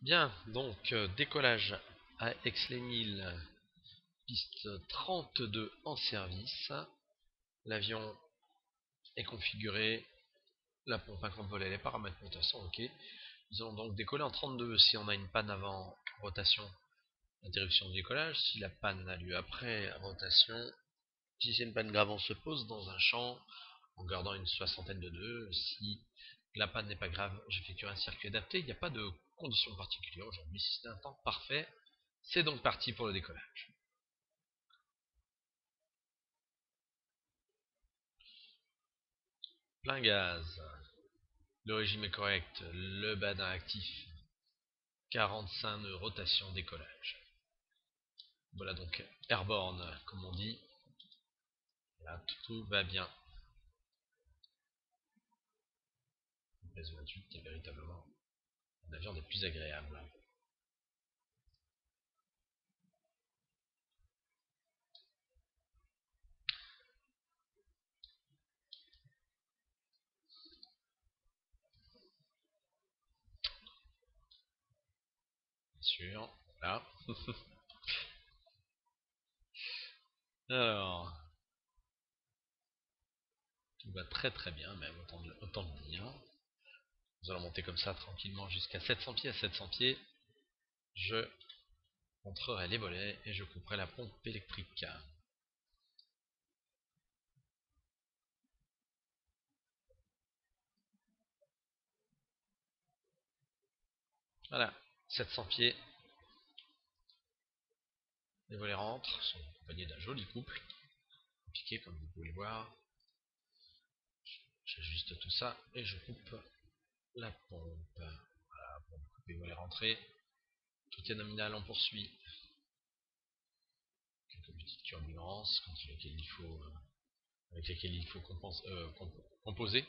Bien, donc décollage à Aix-les-Milles, piste 32 en service. L'avion est configuré, la pompe à compte volet, les paramètres moteurs sont OK. Nous allons donc décoller en 32. Si on a une panne avant rotation, interruption de décollage. Si la panne a lieu après rotation, si c'est une panne grave, on se pose dans un champ en gardant une soixantaine de nœuds. Si la panne n'est pas grave, j'effectuerai un circuit adapté. Il n'y a pas de conditions particulières aujourd'hui. Si c'est un temps parfait, c'est donc parti pour le décollage. Plein gaz. Le régime est correct. Le badin actif. 45 nœuds rotation décollage. Voilà donc airborne, comme on dit. Là, tout va bien. Le S28 est véritablement un avion des plus agréables. Bien sûr. Là. Alors, tout va très très bien, même autant le dire. Nous allons monter comme ça tranquillement jusqu'à 700 pieds. À 700 pieds, je montrerai les volets et je couperai la pompe électrique. Voilà, 700 pieds. Les volets rentrent, sont accompagnés d'un joli couple. Compliqué comme vous pouvez le voir. J'ajuste tout ça et je coupe la pompe. Voilà, pompe coupée, volets rentrés. Tout est nominal, on poursuit. Quelques petites turbulences avec lesquelles il faut composer.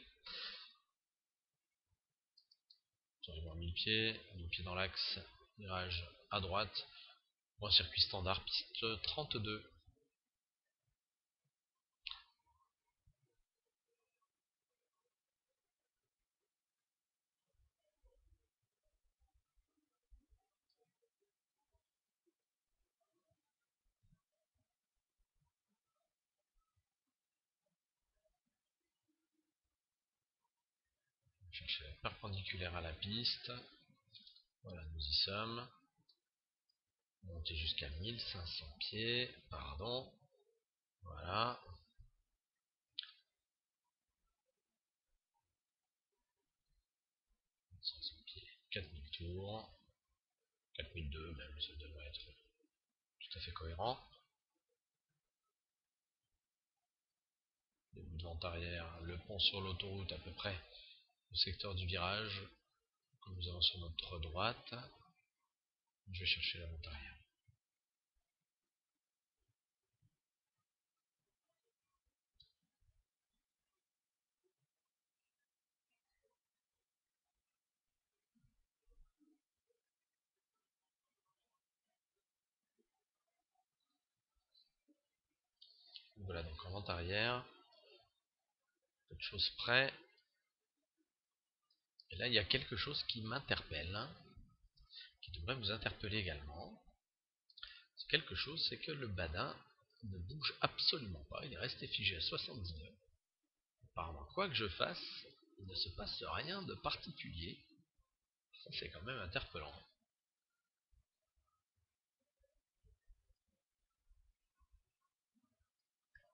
J'arrive à 1000 pieds, 1000 pieds dans l'axe, virage à droite, pour un circuit standard, piste 32. Chercher perpendiculaire à la piste. Voilà, nous y sommes. Monter jusqu'à 1500 pieds, pardon. Voilà. 500 pieds, 4000 tours. 4002 même, ça devrait être tout à fait cohérent. Début de vente arrière, le pont sur l'autoroute à peu près au secteur du virage que nous avons sur notre droite. Je vais chercher la vente arrière. Voilà donc en vente arrière, peu de choses près. Et là il y a quelque chose qui m'interpelle, hein, qui devrait vous interpeller également. C'est quelque chose, c'est que le badin ne bouge absolument pas, il est resté figé à 79. Apparemment, quoi que je fasse, il ne se passe rien de particulier. Ça c'est quand même interpellant.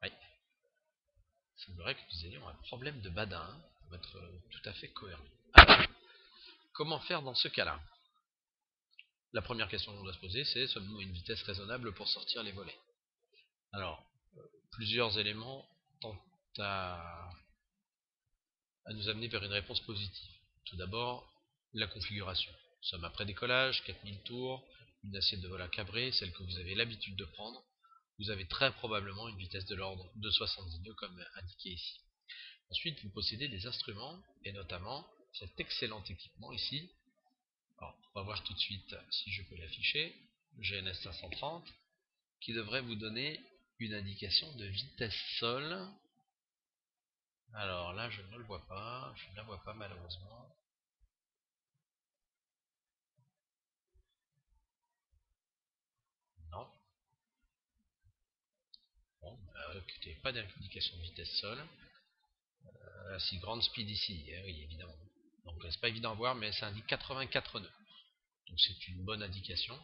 Oui, il semblerait que nous ayons un problème de badin, pour être tout à fait cohérent. Alors, comment faire dans ce cas-là? La première question qu'on doit se poser, c'est sommes-nous à une vitesse raisonnable pour sortir les volets? Alors, plusieurs éléments tentent à nous amener vers une réponse positive. Tout d'abord, la configuration. Nous sommes après décollage, 4000 tours, une assiette de vol à cabrer, celle que vous avez l'habitude de prendre. Vous avez très probablement une vitesse de l'ordre de 70 nœuds comme indiqué ici. Ensuite, vous possédez des instruments, et notamment cet excellent équipement ici. Alors, on va voir tout de suite si je peux l'afficher. Le GNS 530, qui devrait vous donner une indication de vitesse sol. Alors là, je ne le vois pas, je ne la vois pas malheureusement. écoutez, pas d'indication de vitesse sol. Si grande speed ici, oui évidemment. Donc c'est pas évident à voir, mais ça indique 84 nœuds. Donc c'est une bonne indication.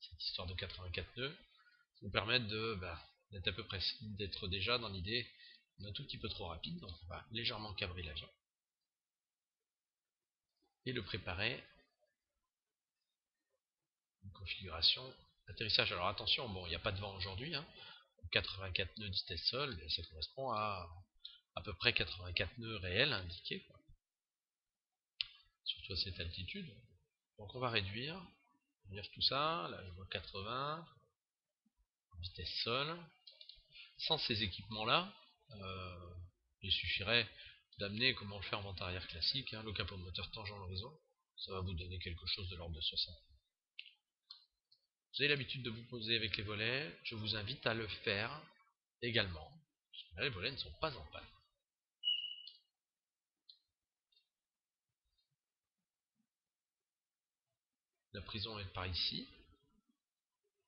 Cette histoire de 84 nœuds nous permettre d'être à peu près, d'être déjà dans l'idée d'un tout petit peu trop rapide. Donc on va légèrement cabrer l'avion et le préparer. Une configuration atterrissage. Alors attention, bon, il n'y a pas de vent aujourd'hui. 84 nœuds de vitesse sol, ça correspond à peu près 84 nœuds réels indiqués, surtout à cette altitude. Donc on va réduire tout ça. Là je vois 80 vitesse sol. Sans ces équipements là, il suffirait d'amener, comme on le fait en vente arrière classique, le capot moteur tangent l'horizon. Ça va vous donner quelque chose de l'ordre de 60. Vous avez l'habitude de vous poser avec les volets, je vous invite à le faire également. Là, les volets ne sont pas en panne. La prison est par ici.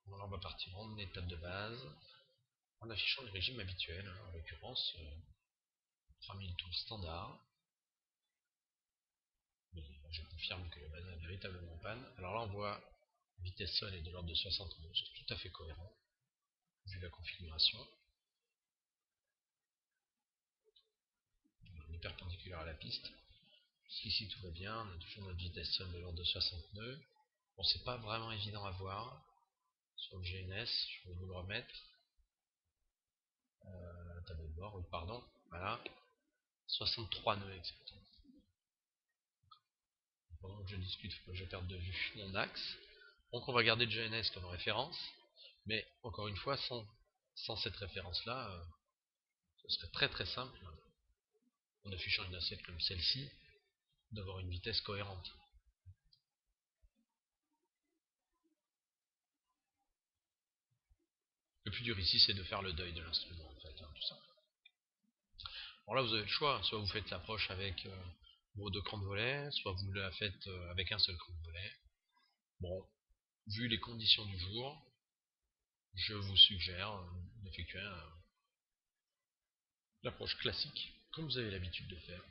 Alors on va partir en étape de base, en affichant le régime habituel, en l'occurrence 3000 tours standard. Mais je confirme que la base est véritablement en panne. Alors là on voit vitesse sol est de l'ordre de 60 nœuds, ce qui est tout à fait cohérent vu la configuration. On est perpendiculaire à la piste. Jusqu'ici tout va bien, on a toujours notre vitesse sol de l'ordre de 60 nœuds. Bon, c'est pas vraiment évident à voir sur le GNS, je vais vous le remettre. Tableau de bord, oui, pardon, voilà, 63 nœuds exactement. Pendant que je discute, faut que je perde de vue mon axe. Donc on va garder le GNS comme référence, mais encore une fois, sans cette référence-là, ce serait très très simple, en affichant une assiette comme celle-ci, d'avoir une vitesse cohérente. Le plus dur ici, c'est de faire le deuil de l'instrument, en fait, tout ça. Alors là, vous avez le choix, soit vous faites l'approche avec vos deux crans de volet, soit vous la faites avec un seul cran de volet. Bon, vu les conditions du jour, je vous suggère d'effectuer l'approche classique, comme vous avez l'habitude de faire.